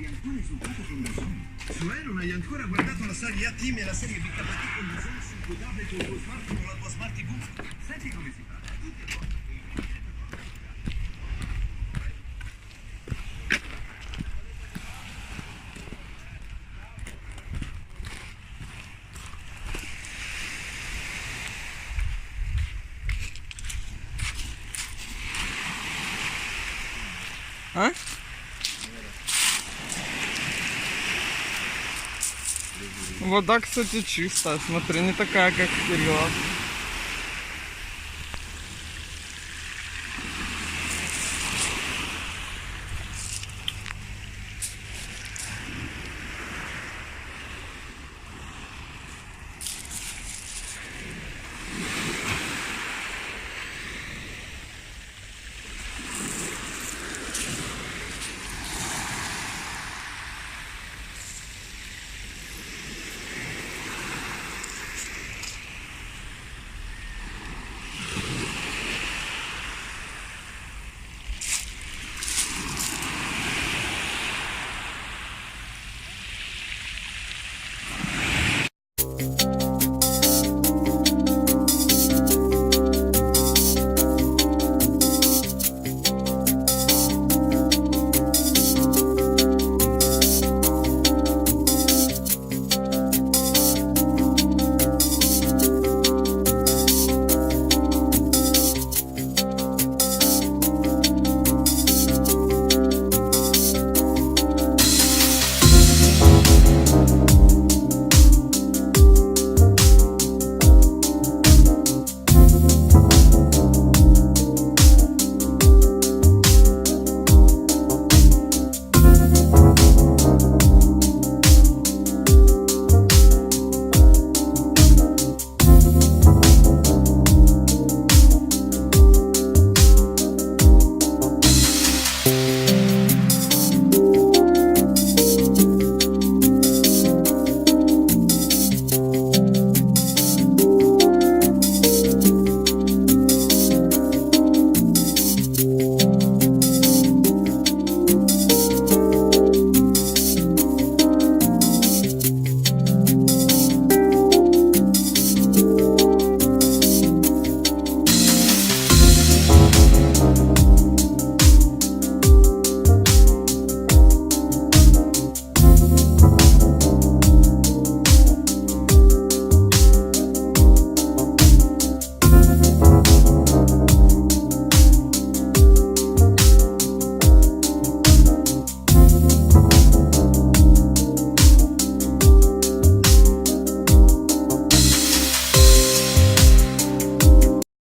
Cioè non hai ancora guardato la serie A-Team e la serie BKT con disegni sul tuo tablet o il tuo smartphone o la tua smart TV? Senti come si fa. Tutti e due. А? Вода, кстати, чистая. Смотри, не такая, как в Кирилловске.